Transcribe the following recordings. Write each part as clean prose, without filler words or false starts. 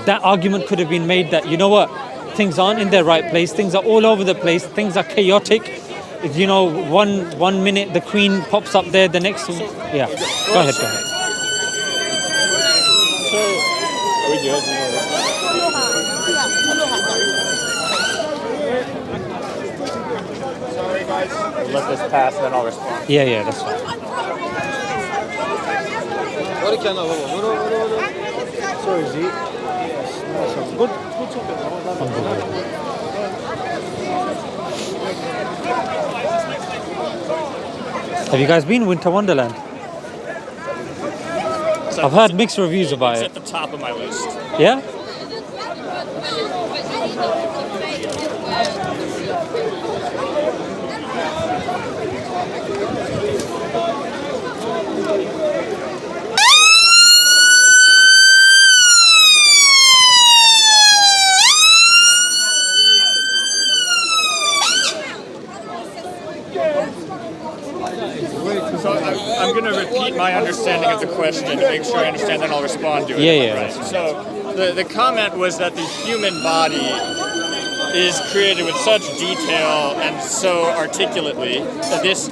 that argument could have been made that, you know what, things aren't in their right place, things are all over the place, things are chaotic. You know, one minute the Queen pops up there, the next... Yeah, go ahead. So, are we good? Sorry, guys. Let this pass, then I'll respond. Yeah, that's fine. Sorry, Z. Good Have you guys been Winter Wonderland? I've heard mixed reviews about It's it. at the top of my list. Yeah? So I'm going to repeat my understanding of the question to make sure I understand, then I'll respond to it. Yeah. Right. So the comment was that the human body is created with such detail and so articulately that this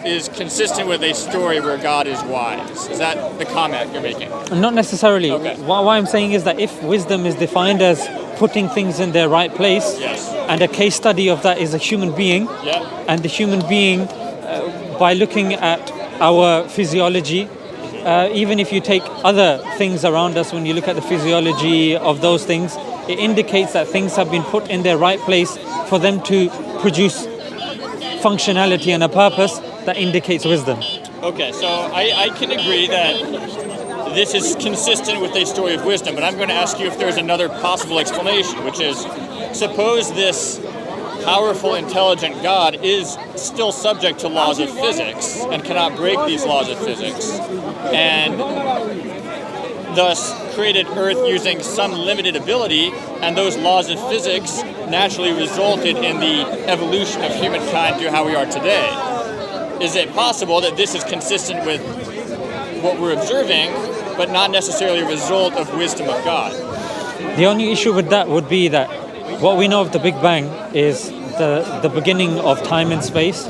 is consistent with a story where God is wise. Is that the comment you're making? Not necessarily. Okay. What I'm saying is that if wisdom is defined as putting things in their right place, Yes. and a case study of that is a human being, Yeah. and the human being, by looking at our physiology, even if you take other things around us, when you look at the physiology of those things, it indicates that things have been put in their right place for them to produce functionality and a purpose that indicates wisdom. Okay, so I can agree that this is consistent with a story of wisdom, but I'm going to ask you if there's another possible explanation, which is, suppose this powerful, intelligent God is still subject to laws of physics and cannot break these laws of physics, and thus created Earth using some limited ability, and those laws of physics naturally resulted in the evolution of humankind to how we are today. Is it possible that this is consistent with what we're observing, but not necessarily a result of wisdom of God? The only issue with that would be that what we know of the Big Bang is the beginning of time and space,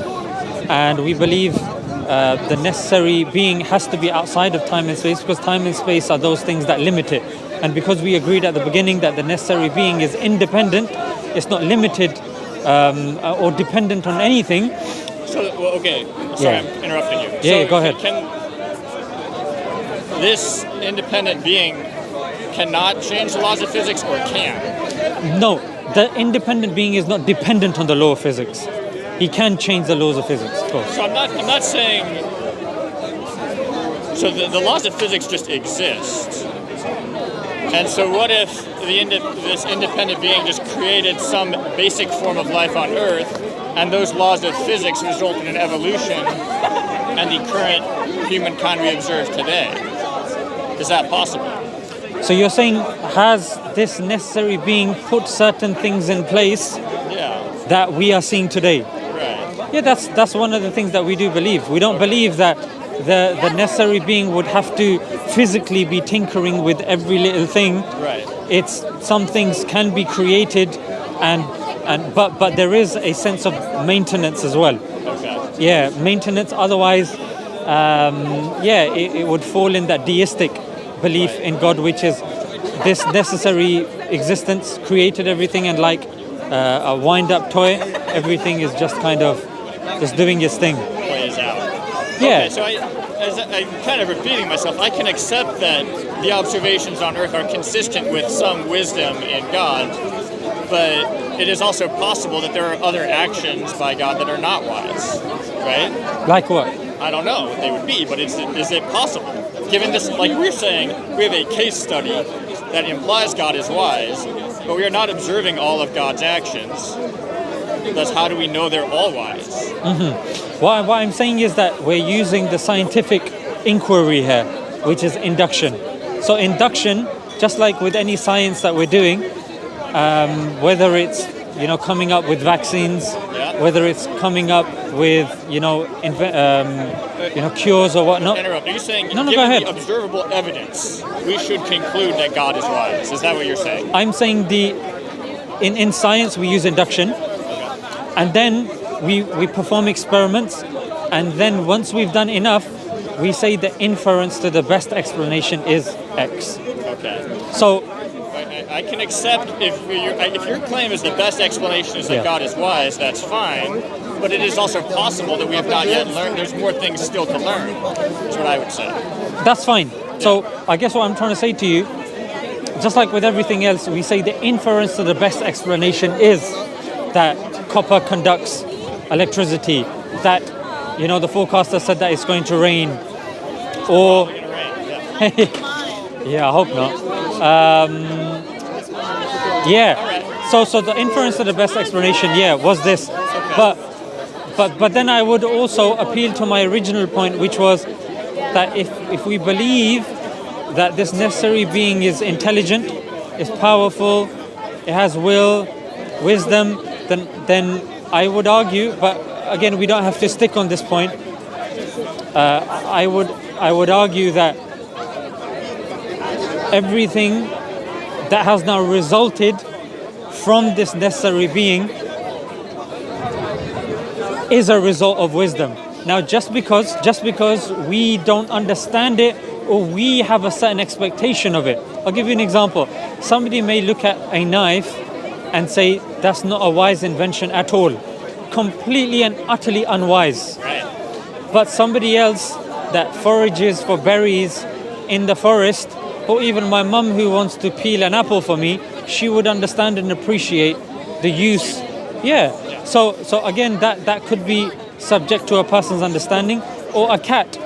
and we believe the necessary being has to be outside of time and space, because time and space are those things that limit it. And because we agreed at the beginning that the necessary being is independent, it's not limited or dependent on anything. So, well, okay, sorry, I'm interrupting you. Yeah, go ahead. Can this independent being cannot change the laws of physics, or can? No, the independent being is not dependent on the law of physics. He can change the laws of physics, of course. So I'm not saying. So the laws of physics just exist, and so what if this independent being just created some basic form of life on Earth, and those laws of physics resulted in evolution and the current humankind we observe today? Is that possible? So you're saying, has this necessary being put certain things in place Yeah. that we are seeing today? Right. Yeah, that's one of the things that we do believe. We don't believe that the necessary being would have to physically be tinkering with every little thing. Right. It's some things can be created, but there is a sense of maintenance as well. Okay. Yeah, maintenance. Otherwise, it would fall in that deistic belief in God, which is this necessary existence created everything, and like a wind-up toy, everything is just kind of just doing its thing. Plays out. Yeah. Okay, so I'm kind of repeating myself. I can accept that the observations on Earth are consistent with some wisdom in God, but it is also possible that there are other actions by God that are not wise, right? Like what? I don't know what they would be, but is it possible? Given this, like we're saying, we have a case study that implies God is wise, but we are not observing all of God's actions. Thus, how do we know they're all wise? What I'm saying is that we're using the scientific inquiry here, which is induction. So induction, just like with any science that we're doing, whether it's coming up with vaccines, Yeah. whether it's coming up with cures or whatnot. Interrupt. Are you saying, No, given go ahead. the observable evidence, we should conclude that God is wise? Is that what you're saying? I'm saying in science we use induction, and then we perform experiments, and then once we've done enough, we say the inference to the best explanation is X. Okay. So I can accept if your claim is the best explanation is that Yeah. God is wise, that's fine. But it is also possible that we have not yet learned. There's more things still to learn. That's what I would say. that's fine. So I guess what I'm trying to say to you, just like with everything else, we say the inference to the best explanation is that copper conducts electricity, that the forecaster said that it's going to rain, or It's gonna rain. Yeah. yeah, I hope not. So the inference to the best explanation, was this, but then I would also appeal to my original point, which was that if we believe that this necessary being is intelligent, is powerful, it has will, wisdom, then I would argue, but again we don't have to stick on this point. I would argue that everything that has now resulted from this necessary being is a result of wisdom. Now, just because we don't understand it or we have a certain expectation of it. I'll give you an example. Somebody may look at a knife and say, that's not a wise invention at all. Completely and utterly unwise. Right. But somebody else that forages for berries in the forest, or even my mum who wants to peel an apple for me, she would understand and appreciate the use. Yeah. So again, that could be subject to a person's understanding, or a cat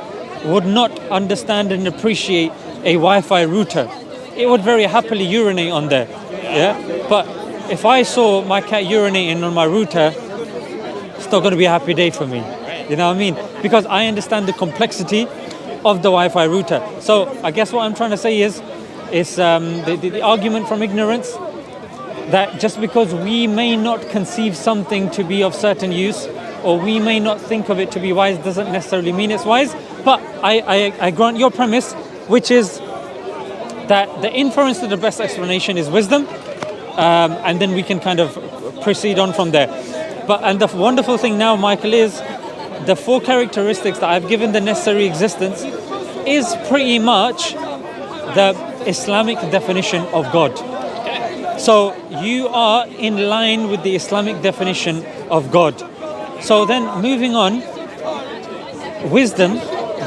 would not understand and appreciate a Wi-Fi router. It would very happily urinate on there. Yeah. But if I saw my cat urinating on my router, it's not going to be a happy day for me. You know what I mean? Because I understand the complexity of the Wi-Fi router. So I guess what I'm trying to say is the argument from ignorance, that just because we may not conceive something to be of certain use, or we may not think of it to be wise, doesn't necessarily mean it's wise. But I grant your premise, which is that the inference to the best explanation is wisdom, and then we can kind of proceed on from there. And the wonderful thing now, Michael, is the 4 characteristics that I've given the necessary existence is pretty much the Islamic definition of God. So you are in line with the Islamic definition of God. So then moving on, wisdom,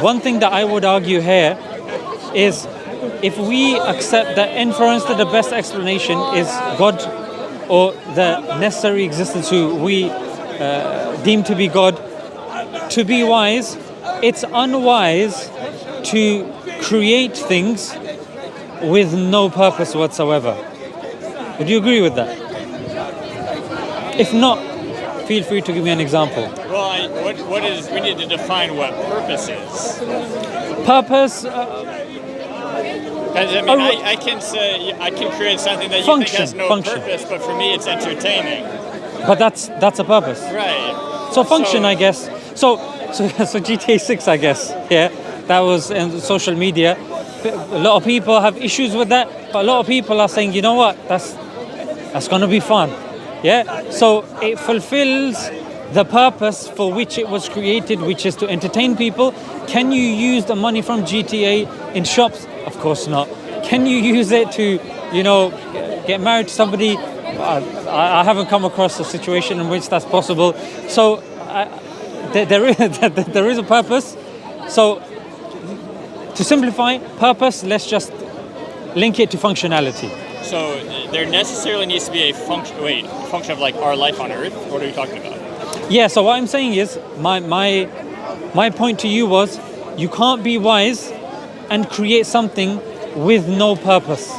one thing that I would argue here is if we accept that inference to the best explanation is God, or the necessary existence who we deem to be God, to be wise, it's unwise to create things with no purpose whatsoever. Would you agree with that? If not, feel free to give me an example. Well, we need to define what purpose is. Purpose, I can say, I can create something that you think has no purpose, but for me it's entertaining. but that's a purpose. Right. So function, I guess. So GTA 6, I guess. Yeah, that was in social media. A lot of people have issues with that, but a lot of people are saying, you know what, that's going to be fun. Yeah. So it fulfills the purpose for which it was created, which is to entertain people. Can you use the money from GTA in shops? Of course not. Can you use it to, get married to somebody? I haven't come across a situation in which that's possible. So there is a purpose. So to simplify, purpose, let's just link it to functionality. So there necessarily needs to be a function of like our life on Earth? What are you talking about? Yeah, so what I'm saying is, my point to you was, you can't be wise and create something with no purpose.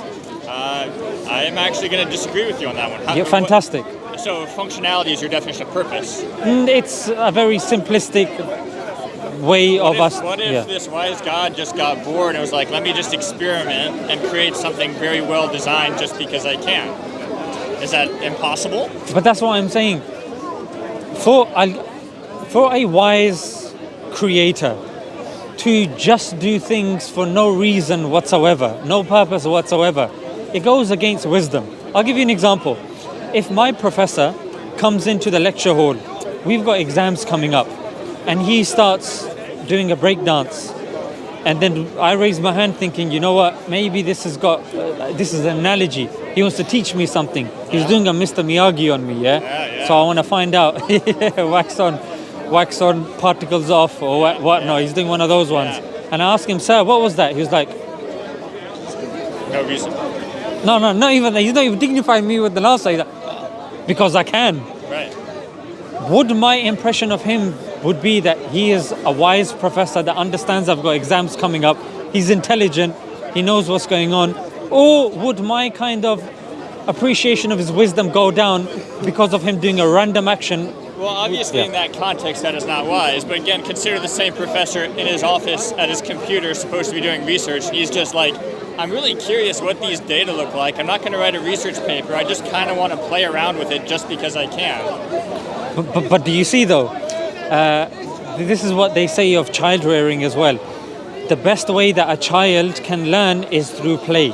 I am actually going to disagree with you on that one. Yeah, fantastic. So functionality is your definition of purpose. It's a very simplistic way of us. What if this wise God just got bored and was like, let me just experiment and create something very well designed just because I can? Is that impossible? But that's what I'm saying. For a wise creator to just do things for no reason whatsoever, no purpose whatsoever, it goes against wisdom. I'll give you an example. If my professor comes into the lecture hall, we've got exams coming up, and he starts doing a break dance, and then I raise my hand thinking, you know what, maybe this has got, this is an analogy. He wants to teach me something. He's doing a Mr. Miyagi on me, yeah? So I want to find out, wax on, particles off, or what? No, he's doing one of those ones. And I ask him, sir, what was that? He was like, No reason. no, not even that. He's not even dignifying me with the last one. He's like, because I can. Right. Would my impression of him would be that he is a wise professor that understands I've got exams coming up, he's intelligent, he knows what's going on, or would my kind of appreciation of his wisdom go down because of him doing a random action? Well, obviously in that context that is not wise, but again, consider the same professor in his office at his computer supposed to be doing research. He's just like, I'm really curious what these data look like. I'm not going to write a research paper. I just kind of want to play around with it just because I can. But do you see though, this is what they say of child rearing as well. The best way that a child can learn is through play.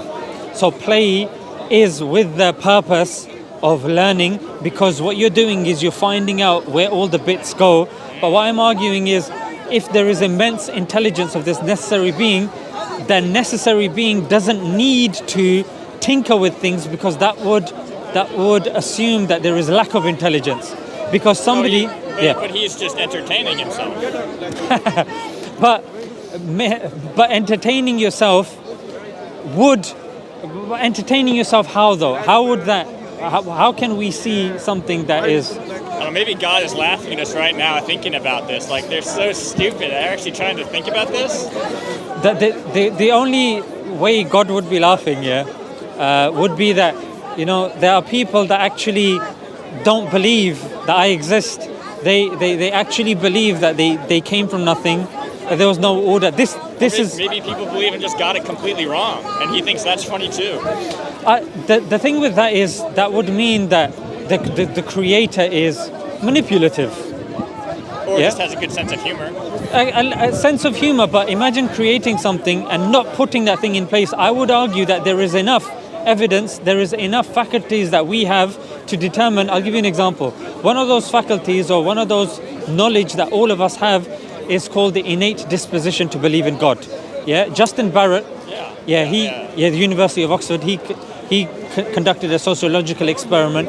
So play is with the purpose of learning, because what you're doing is you're finding out where all the bits go. But what I'm arguing is, if there is immense intelligence of this necessary being, the necessary being doesn't need to tinker with things, because that would assume that there is lack of intelligence. Because somebody, but he's just entertaining himself. but entertaining yourself how though? How would that? How can we see something that is? Maybe God is laughing at us right now thinking about this. Like, they're so stupid. They're actually trying to think about this. The only way God would be laughing, would be that, there are people that actually don't believe that I exist. They actually believe that they came from nothing. That there was no order. This is maybe people believe and just got it completely wrong, and he thinks that's funny too. The thing with that is that would mean that the creator is manipulative. Or just has a good sense of humor. A sense of humor, but imagine creating something and not putting that thing in place. I would argue that there is enough evidence, there is enough faculties that we have to determine. I'll give you an example. One of those faculties, or one of ththose knowledge that all of us have, is called the innate disposition to believe in God. Justin Barrett, the University of Oxford, he conducted a sociological experiment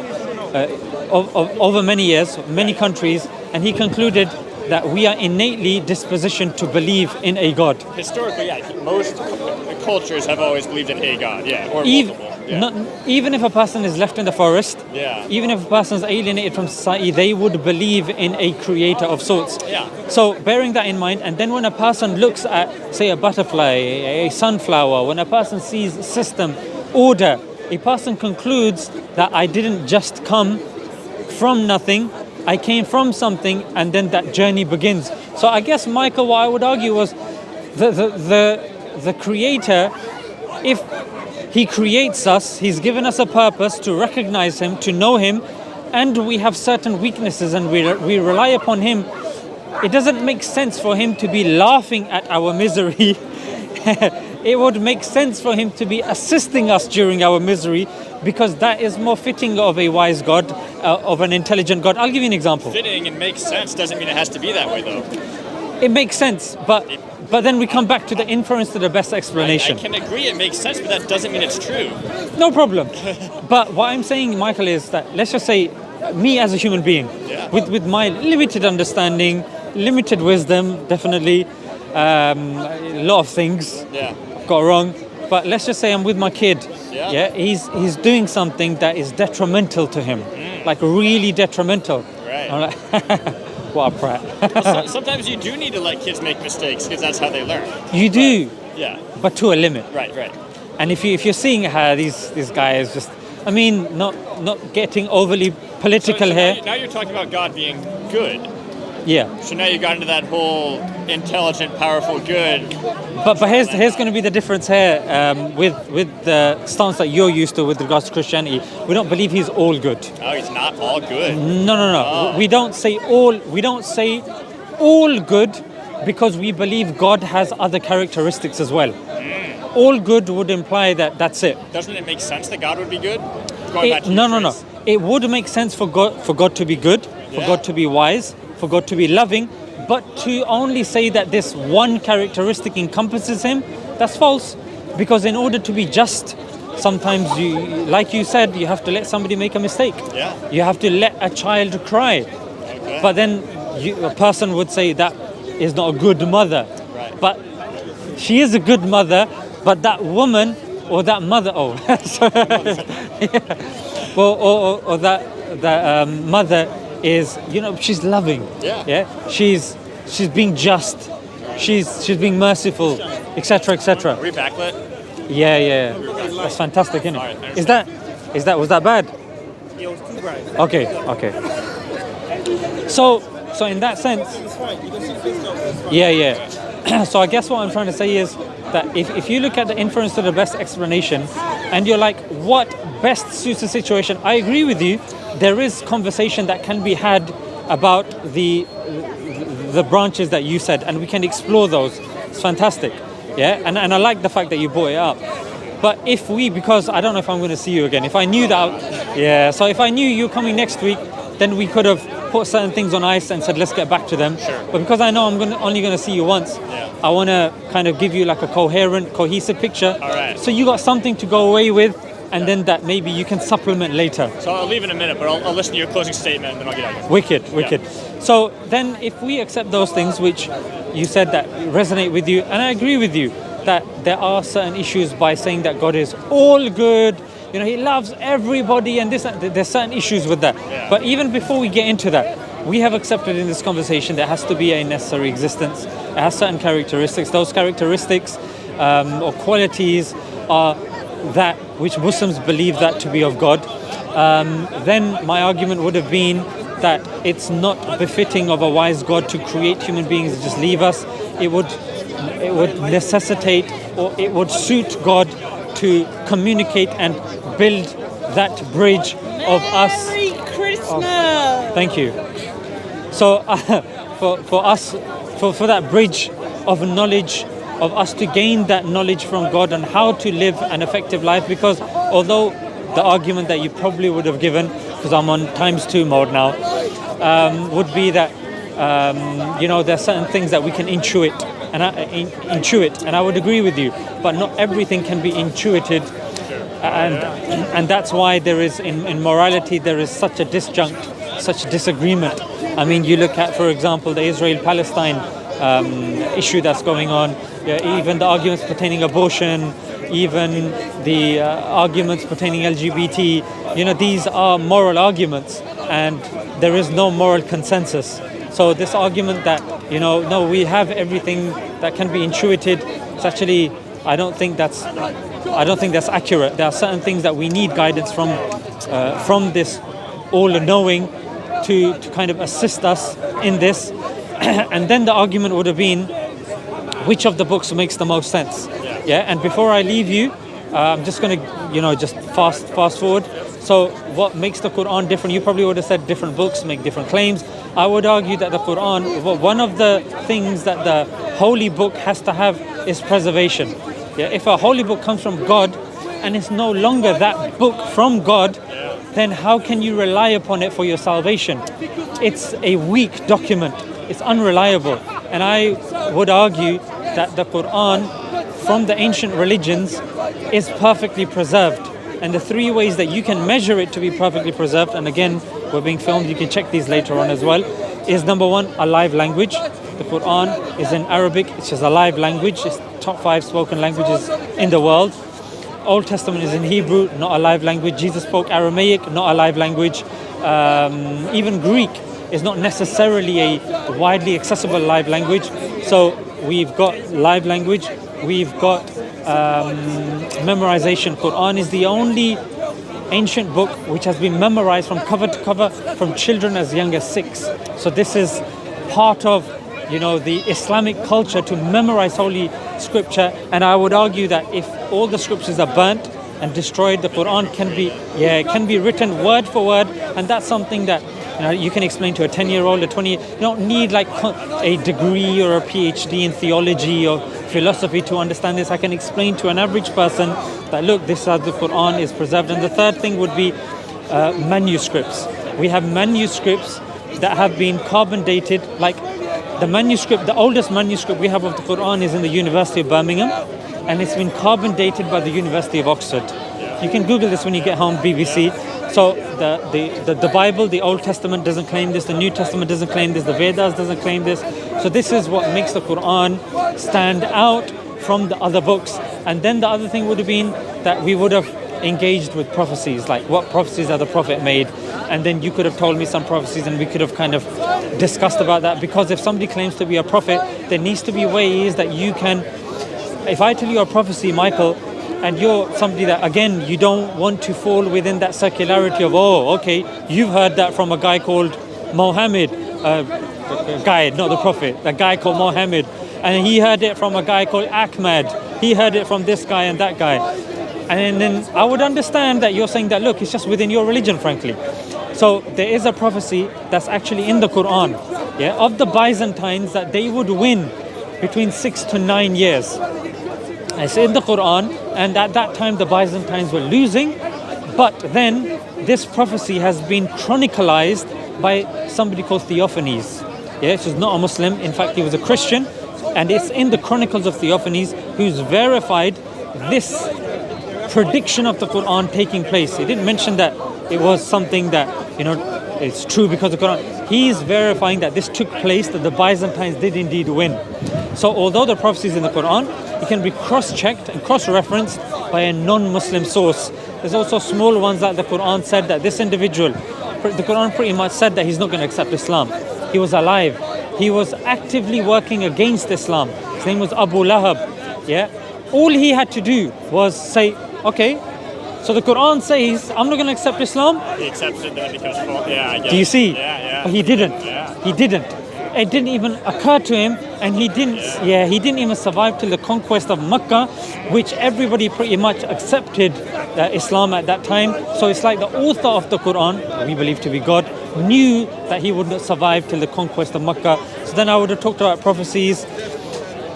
over many years, many countries, and he concluded that we are innately dispositioned to believe in a God. Historically, most cultures have always believed in a God, or multiple. Even if a person is left in the forest, even if a person is alienated from society, they would believe in a creator of sorts. So bearing that in mind, and then when a person looks at, say, a butterfly, a sunflower, when a person sees system, order, a person concludes that I didn't just come from nothing, I came from something, and then that journey begins. So I guess, Michael, what I would argue was the creator, if he creates us, he's given us a purpose to recognize him, to know him, and we have certain weaknesses and we rely upon him. It doesn't make sense for him to be laughing at our misery. It would make sense for him to be assisting us during our misery, because that is more fitting of a wise God, of an intelligent God. I'll give you an example. Fitting and makes sense doesn't mean it has to be that way, though. It makes sense, but then we come back to the inference to the best explanation. I can agree it makes sense, but that doesn't mean it's true. No problem. But what I'm saying, Michael, is that, let's just say, me as a human being, with my limited understanding, limited wisdom, definitely, a lot of things got wrong. But let's just say I'm with my kid. He's doing something that is detrimental to him, like really detrimental. Right. I'm like, what a prat. Sometimes you do need to let kids make mistakes, because that's how they learn. You do. But to a limit. Right. And if you're seeing how these guys just, not getting overly political here. Now you're talking about God being good. Yeah. So now you got into that whole intelligent, powerful, good. But here's going to be the difference here with the stance that you're used to with regards to Christianity. We don't believe he's all good. Oh, he's not all good. No. Oh. We don't say all good because we believe God has other characteristics as well. All good would imply that that's it. Doesn't it make sense that God would be good? Going back to No. your phrase. It would make sense for God to be good, for God to be wise, for God to be loving, but to only say that this one characteristic encompasses him, that's false. Because in order to be just, sometimes you, like you said, you have to let somebody make a mistake. Yeah. You have to let a child cry. Okay. But then a person would say that is not a good mother. Right. But she is a good mother, but that woman or that mother, or that mother is, she's loving. Yeah. She's being just. She's being merciful, etc., etc. Are we backlit? Yeah. That's fantastic, isn't it? All right, Was that bad? It was too bright. Okay. So in that sense, It's fine. You can see face now. It's fine. yeah. So I guess what I'm trying to say is that if you look at the inference to the best explanation, and you're like, what best suits the situation? I agree with you. There is conversation that can be had about the branches that you said, and we can explore those. It's fantastic. Yeah, and I like the fact that you brought it up. But because I don't know if I'm going to see you again. If I knew that, so if I knew you were coming next week, then we could have put certain things on ice and said, let's get back to them. Sure. But because I know I'm only going to see you once, I want to kind of give you like a cohesive picture. All right. So you got something to go away with, and then that maybe you can supplement later. So I'll leave in a minute, but I'll listen to your closing statement and then I'll get out of here. Wicked. So then if we accept those things which you said that resonate with you, and I agree with you, that there are certain issues by saying that God is all good, he loves everybody, and there's certain issues with that. Yeah. But even before we get into that, we have accepted in this conversation there has to be a necessary existence. It has certain characteristics. Those characteristics or qualities are that which Muslims believe that to be of God. Then my argument would have been that it's not befitting of a wise God to create human beings and just leave us. It would necessitate, or it would suit God to communicate and build that bridge of us. Merry Christmas! Thank you. So for us, for that bridge of knowledge, of us to gain that knowledge from God on how to live an effective life, because although the argument that you probably would have given, because I'm on ×2 mode now, would be that there's certain things that we can intuit, and I would agree with you, but not everything can be intuited, and that's why there is in morality there is such a disjunct, such a disagreement. I mean, you look at, for example, the Israel-Palestine issue that's going on, even the arguments pertaining abortion, even the arguments pertaining LGBT, these are moral arguments, and there is no moral consensus. So this argument that, no, we have everything that can be intuited, it's actually, I don't think that's accurate. There are certain things that we need guidance from this all-knowing to kind of assist us in this. And then the argument would have been, which of the books makes the most sense? Yeah. And before I leave you, I'm just going to, just fast forward. So what makes the Quran different? You probably would have said different books make different claims. I would argue that the Quran, one of the things that the holy book has to have is preservation. Yeah. If a holy book comes from God and it's no longer that book from God, then how can you rely upon it for your salvation? It's a weak document. It's unreliable. And I would argue that the Quran from the ancient religions is perfectly preserved. And the 3 ways that you can measure it to be perfectly preserved, and again, we're being filmed, you can check these later on as well, is number 1, a live language. The Quran is in Arabic, it's just a live language. It's top 5 spoken languages in the world. Old Testament is in Hebrew, not a live language. Jesus spoke Aramaic, not a live language. Even Greek is not necessarily a widely accessible live language. So we've got live language, we've got memorization. Quran is the only ancient book which has been memorized from cover to cover from children as young as 6. So this is part of, the Islamic culture to memorize Holy Scripture. And I would argue that if all the scriptures are burnt and destroyed, the Quran can be written word for word, and that's something that you can explain to a 10-year-old, a 20. You don't need like a degree or a PhD in theology or philosophy to understand this. I can explain to an average person that look, this is how the Quran is preserved. And the third thing would be manuscripts. We have manuscripts that have been carbon dated, like the oldest manuscript we have of the Quran is in the University of Birmingham, and it's been carbon dated by the University of Oxford. You can Google this when you get home, BBC. So the Bible, the Old Testament doesn't claim this, the New Testament doesn't claim this, the Vedas doesn't claim this. So this is what makes the Quran stand out from the other books. And then the other thing would have been that we would have engaged with prophecies, like what prophecies are the Prophet made, and then you could have told me some prophecies and we could have kind of discussed about that. Because if somebody claims to be a prophet, there needs to be ways that you can, if I tell you a prophecy, Michael, and you're somebody that, again, you don't want to fall within that circularity of, oh, okay, you've heard that from a guy called Mohammed, a guy, not the prophet, a guy called Mohammed, and he heard it from a guy called Ahmad, he heard it from this guy and that guy. And then I would understand that you're saying that, look, it's just within your religion, frankly. So there is a prophecy that's actually in the Quran, of the Byzantines, that they would win between 6 to 9 years. It's in the Quran, and at that time the Byzantines were losing, but then this prophecy has been chronicalized by somebody called Theophanes. This is not a Muslim, in fact he was a Christian, and it's in the Chronicles of Theophanes who's verified this prediction of the Quran taking place. He didn't mention that it was something that, it's true because of the Quran. He's verifying that this took place, that the Byzantines did indeed win. So although the prophecy is in the Quran, it can be cross-checked and cross-referenced by a non-Muslim source. There's also small ones that the Quran said that this individual, the Quran pretty much said that he's not going to accept Islam. He was alive. He was actively working against Islam. His name was Abu Lahab. All he had to do was say, okay, so the Quran says, I'm not going to accept Islam. He accepted that because, I guess. Do you see? Yeah. But he didn't. Yeah. He didn't. It didn't even occur to him, and he didn't even survive till the conquest of Mecca, which everybody pretty much accepted Islam at that time. So it's like the author of the Quran, we believe to be God, knew that he would not survive till the conquest of Mecca. So then I would have talked about prophecies,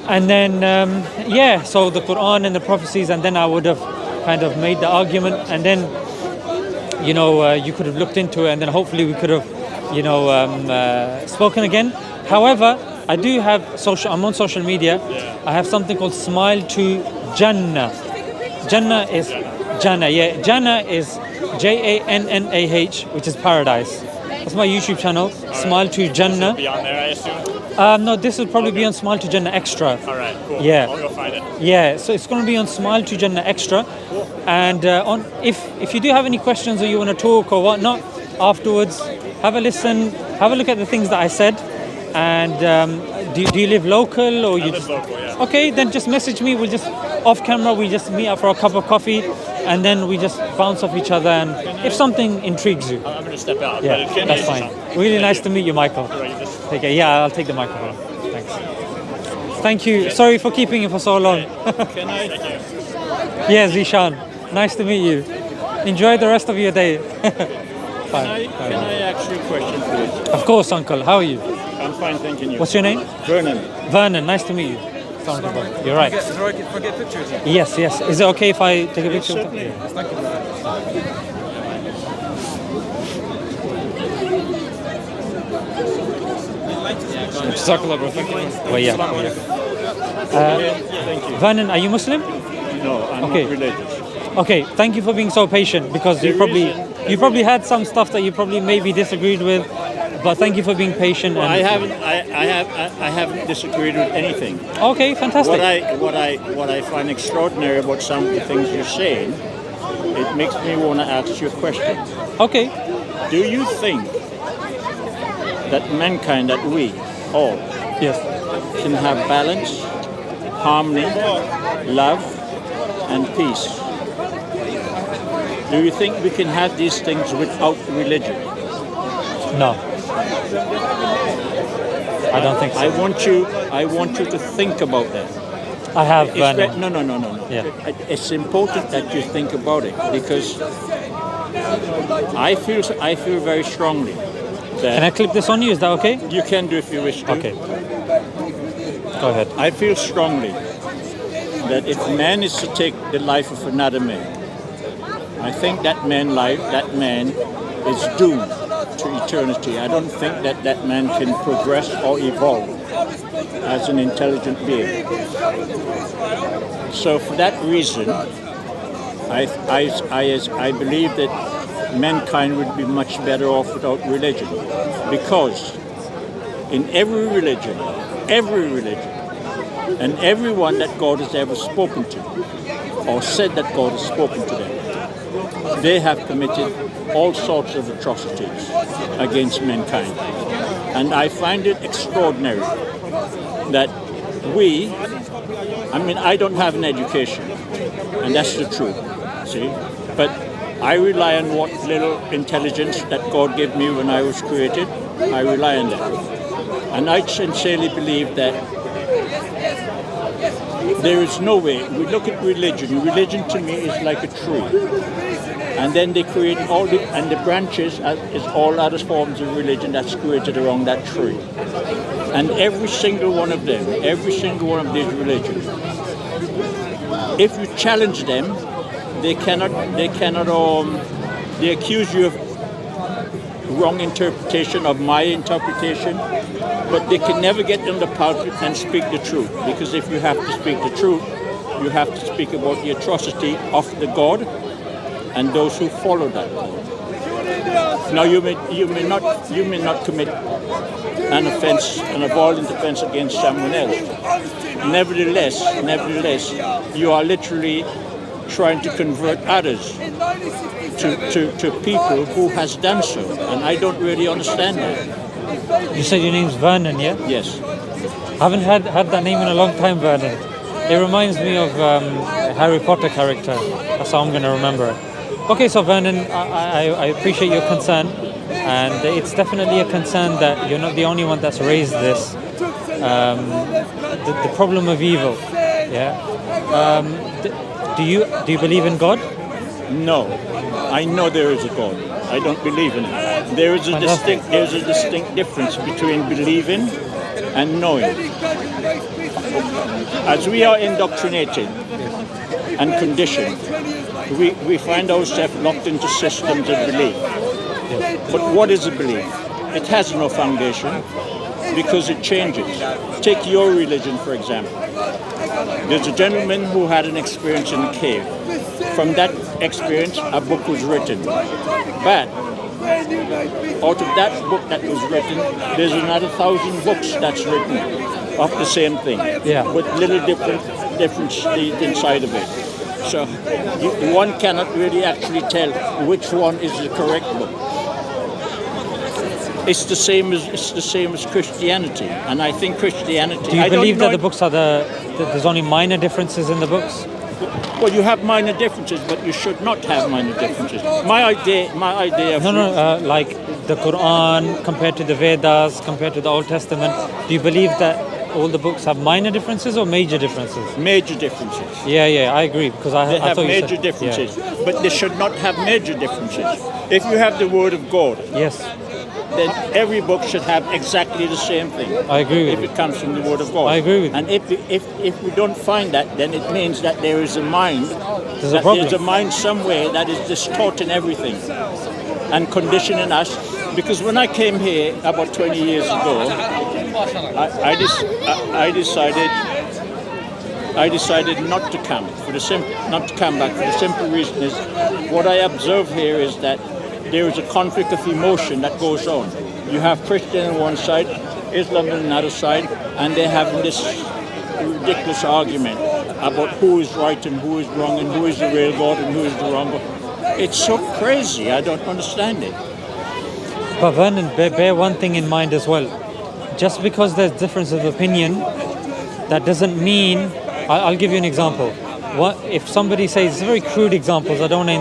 and then so the Quran and the prophecies, and then I would have kind of made the argument, and then you could have looked into it, and then hopefully we could have spoken again. However, I do have I'm on social media. I have something called Smile to Jannah. Jannah is Jannah, Jannah is Jannah, which is paradise. That's my YouTube channel, Smile to Jannah. Be on there, I assume? No, this will probably be on Smile to Jannah Extra. All right, cool. Yeah. I'll go find it. Yeah, so it's going to be on Smile to Jannah Extra. Cool. And if you do have any questions or you want to talk or whatnot afterwards, have a listen, have a look at the things that I said. And do you live local or you live local, yeah. Okay, then just message me. We'll just off camera. We just meet up for a cup of coffee, and then we just bounce off each other. And if something intrigues you, I'm going to step out. yeah, but that's fine. Really nice to meet you, Michael. Take it. Yeah, I'll take the microphone. Thanks. Thank you. Sorry for keeping it for so long. Can I? Yeah, Zishan. Nice to meet you. Enjoy the rest of your day. Can I ask you a question, please? Of course, Uncle. How are you? I'm fine, thank you. What's your name? Vernon. Vernon. Nice to meet you. Sounds good. You're right. Is it right if I get pictures? Yes. Is it okay if I take a picture? Certainly. Thank you very much. Well, yeah. Thank you. Vernon, are you Muslim? No, I'm Okay. not related. Okay, thank you for being so patient, because you probably had some stuff that you probably maybe disagreed with, but thank you for being patient. Well, and I haven't disagreed with anything. Okay, fantastic. What I find extraordinary about some of the things you're saying, it makes me want to ask you a question. Okay. Do you think that mankind, that we all, Yes. can have balance, harmony, love, and peace? Do you think we can have these things without religion? No. I don't think so. I want you to think about that. I have, It's Vernon. no. Yeah. It's important that you think about it, because I feel very strongly that Can I clip this on you? Is that okay? you can do if you wish to. Okay. Go ahead. I feel strongly that if man is to take the life of another man, I think that man is doomed to eternity. I don't think that man can progress or evolve as an intelligent being. So for that reason, I believe that mankind would be much better off without religion, because in every religion, and everyone that God has ever spoken to, or said that God has spoken to them, they have committed all sorts of atrocities against mankind. And I find it extraordinary that I don't have an education, and that's the truth, see? But I rely on what little intelligence that God gave me when I was created. I rely on that. And I sincerely believe that there is no way. We look at religion. Religion to me is like a tree. And then they create and the branches is all other forms of religion that's created around that tree. And every single one of these religions, if you challenge them, they accuse you of wrong interpretation of my interpretation, but they can never get in the pulpit and speak the truth, because if you have to speak the truth, you have to speak about the atrocity of the God and those who follow that God. Now you may not commit an offense, a violent offense against someone else. Nevertheless, you are literally trying to convert others to people who has done so, and I don't really understand that. You said your name's Vernon, yeah? Yes. I haven't had that name in a long time, Vernon. It reminds me of a Harry Potter character. That's how I'm going to remember it. Okay, so Vernon, I appreciate your concern, and it's definitely a concern that you're not the only one that's raised this. The problem of evil, yeah? Do you believe in God? No. I know there is a God. I don't believe in it. There is a distinct difference between believing and knowing. As we are indoctrinated and conditioned, we find ourselves locked into systems of belief. But what is a belief? It has no foundation because it changes. Take your religion, for example. There's a gentleman who had an experience in a cave. From that experience, a book was written. But out of that book that was written, there's another 1,000 books that's written of the same thing, with little difference inside of it. So one cannot really actually tell which one is the correct book. It's the same as Christianity, and I think Christianity. Do you believe that the books are there's only minor differences in the books? Well, you have minor differences, but you should not have minor differences. My idea of like the Quran compared to the Vedas, compared to the Old Testament. Do you believe that all the books have minor differences or major differences? Major differences. Yeah, I agree, because they have thought major differences, but they should not have major differences. If you have the Word of God, yes, then every book should have exactly the same thing. I agree with if it comes from the Word of God. I agree with and if we don't find that, then it means that there is a mind. There's a mind somewhere that is distorting everything and conditioning us. Because when I came here about 20 years ago, I decided not to come back for the simple reason is what I observe here is that there is a conflict of emotion that goes on. You have Christian on one side, Islam on another side, and they're having this ridiculous argument about who is right and who is wrong and who is the real God and who is the wrong God. It's so crazy. I don't understand it. But Vernon, bear one thing in mind as well. Just because there's difference of opinion, that doesn't mean. I'll give you an example. What if somebody says, very crude examples, I don't want to